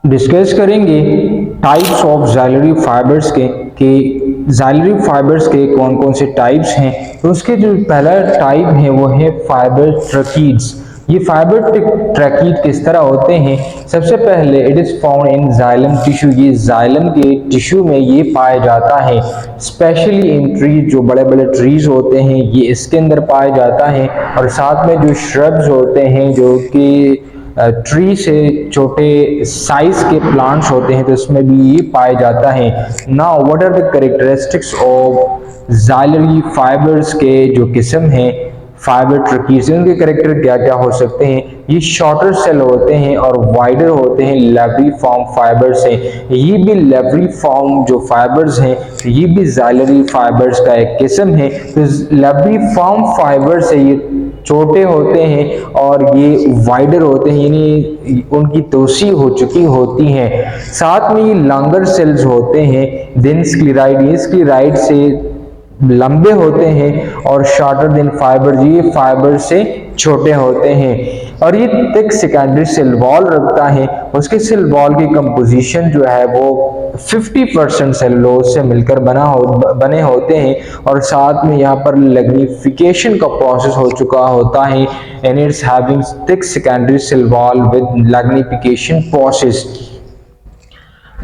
Discuss करेंगे types of xylary fibres के कि जाइलरी फाइबर्स के कौन कौन से टाइप्स हैं। तो उसके जो पहला टाइप है वो है फाइबर ट्रकीड्स। ये फाइबर ट्रकीड किस तरह होते हैं? सबसे पहले it is found in xylem tissue. ये जाइलम के टिश्यू में ये पाया जाता है, स्पेशली इन ट्रीज, जो बड़े बड़े ट्रीज होते हैं ये इसके अंदर पाया जाता है। और साथ में जो श्रब्स होते हैं जो कि ट्री से छोटे साइज के प्लांट्स होते हैं तो इसमें भी ये पाया जाता है। Now what are the characteristics of xylary fibres के जो किस्म हैं फाइबर ट्रकीज, इनके कैरेक्टर क्या क्या हो सकते हैं? ये शॉर्टर सेल होते हैं और वाइडर होते हैं, लेवरी फॉर्म फाइबर्स हैं। ये भी लेवरी फॉर्म जो फाइबर्स हैं ये भी जाइलरी फाइबर्स का एक किस्म है। तो लेवरी फॉर्म फाइबर्स है, ये छोटे होते हैं और ये वाइडर होते हैं, यानी उनकी तोसी हो चुकी होती है। साथ में ये लॉन्गर सेल्स होते हैं देन स्क्लेराइड, ये स्क्लेराइड से लंबे होते हैं और शॉर्टर देन फाइबर, ये फाइबर से छोटे होते हैं। और ये थिक सेकेंडरी सेल वॉल रखता है। उसके सेल वॉल की कंपोजिशन जो है वो 50% सेलुलोज से मिलकर बने होते हैं और साथ में यहाँ पर लिग्निफिकेशन का प्रोसेस हो चुका होता है and it's having thick secondary cell wall with lignification process.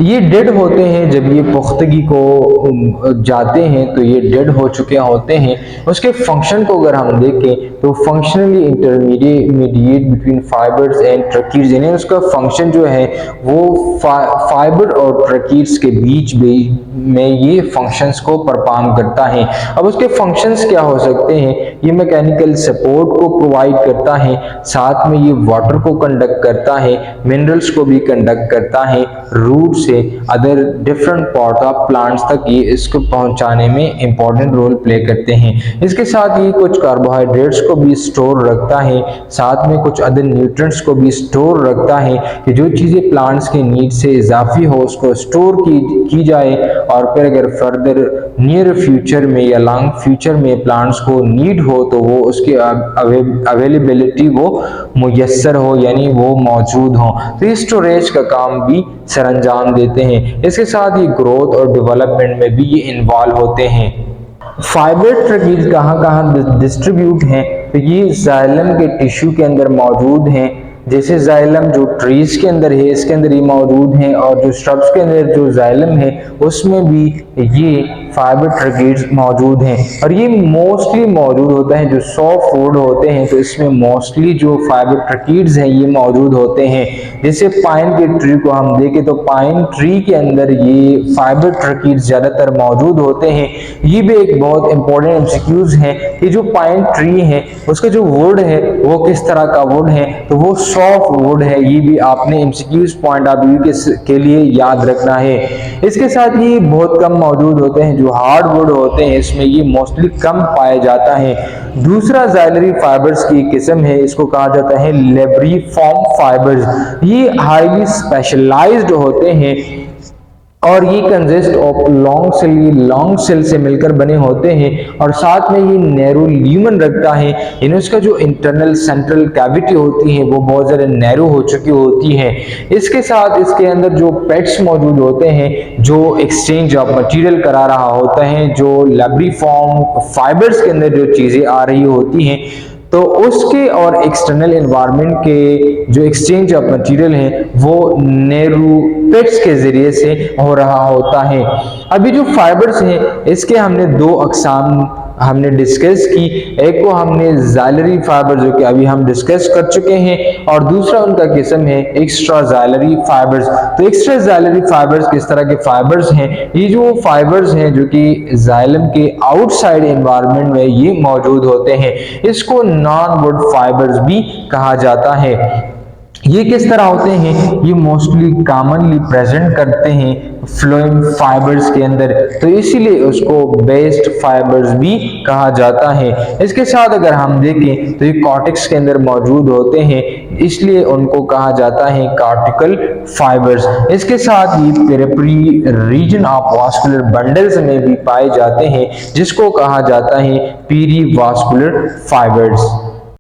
ये डेड होते हैं जब ये पुख्तगी को जाते हैं तो ये डेड हो चुके होते हैं। उसके फंक्शन को अगर हम देखें तो functionally intermediate between fibres and tracheids, यानी उसका फंक्शन जो है वो फाइबर और ट्रकीड्स के बीच में ये फंक्शंस को परफॉर्म करता है। अब उसके फंक्शंस क्या हो सकते हैं? ये मैकेनिकल सपोर्ट को प्रोवाइड करता है, साथ में ये वाटर को कंडक्ट करता है, मिनरल्स को भी कंडक्ट करता है, रूट से other different part of plants तक ये इसको पहुंचाने में इंपॉर्टेंट रोल प्ले करते हैं। इसके साथ ये कुछ कार्बोहाइड्रेट्स को भी स्टोर रखता है, साथ में कुछ अदर न्यूट्रिएंट्स को भी स्टोर रखता है कि जो चीज़ें प्लांट्स के नीड से इजाफी हो उसको स्टोर की जाए और फिर अगर फर्दर नियर फ्यूचर में या लॉन्ग फ्यूचर में प्लांट्स को नीड हो तो वो उसकी अवेलेबिलिटी वो मुयस्सर हो, यानी वो मौजूद हो। तो इस स्टोरेज का काम भी सर अंजाम देते हैं। इसके साथ ही ग्रोथ और डेवलपमेंट में भी ये इन्वॉल्व होते हैं। फाइबर ट्रकीड कहाँ कहाँ डिस्ट्रीब्यूट हैं? तो ये जाइलम के टिश्यू के अंदर मौजूद हैं। जैसे जाइलम जो ट्रीज के अंदर है इसके अंदर ये मौजूद हैं और जो श्रब्स के अंदर जो जाइलम है उसमें भी ये फाइबर ट्रकीड्स मौजूद हैं। और ये मोस्टली मौजूद होता है जो सॉफ्ट वुड होते हैं तो इसमें मोस्टली जो फाइबर ट्रकीड्स हैं ये मौजूद होते हैं। जैसे पाइन के ट्री को हम देखें तो पाइन ट्री के अंदर ये फाइबर ट्रकीड्स ज्यादातर मौजूद होते हैं। ये भी एक बहुत इंपॉर्टेंट एमसीक्यूज है कि जो पाइन ट्री है उसका जो वुड है वो किस तरह का वुड है, तो वो सॉफ्ट वुड है। ये भी आपने एमसीक्यूज पॉइंट ऑफ व्यू के लिए याद रखना है। इसके साथ ये बहुत कम मौजूद होते हैं जो हार्ड वुड होते हैं, इसमें ये मोस्टली कम पाया जाता है। दूसरा जाइलरी फाइबर्स की किस्म है, इसको कहा जाता है लेब्रिफॉर्म फाइबर्स। ये हाईली स्पेशलाइज्ड होते हैं और ये कंसिस्ट ऑफ लॉन्ग सेल से मिलकर बने होते हैं और साथ में ये नैरो ल्यूमन रखता है, यानी उसका जो इंटरनल सेंट्रल कैविटी होती है वो बहुत ज़्यादा नैरो हो चुकी होती है। इसके साथ इसके अंदर जो पेट्स मौजूद होते हैं जो एक्सचेंज ऑफ मटेरियल करा रहा होता है, जो लेब्रिफॉर्म फाइबर्स के अंदर जो चीज़ें आ रही होती हैं तो उसके और एक्सटर्नल एनवायरनमेंट के जो एक्सचेंज ऑफ मटेरियल है वो नेरोपेट्स के जरिए से हो रहा होता है। अभी जो फाइबर्स हैं इसके हमने दो अकसाम हमने डिस्कस की। एक को हमने जाइलरी फाइबर जो कि अभी हम डिस्कस कर चुके हैं और दूसरा उनका किस्म है एक्स्ट्रा जाइलरी फाइबर्स। तो एक्स्ट्रा जाइलरी फाइबर्स किस तरह के फाइबर्स हैं? ये जो फाइबर्स हैं जो कि जाइलम के आउटसाइड एनवायरनमेंट में ये मौजूद होते हैं, इसको नॉन वुड फाइबर्स भी कहा जाता है। ये किस तरह होते हैं? ये मोस्टली कॉमनली प्रेजेंट करते हैं फ्लोएम फाइबर्स के अंदर, तो इसीलिए उसको बेस्ड फाइबर्स भी कहा जाता है। इसके साथ अगर हम देखें तो ये कॉर्टेक्स के अंदर मौजूद होते हैं, इसलिए उनको कहा जाता है कॉर्टिकल फाइबर्स। इसके साथ ये periphery region of vascular bundles में भी पाए जाते हैं जिसको कहा जाता है पेरीवास्कुलर फाइबर्स।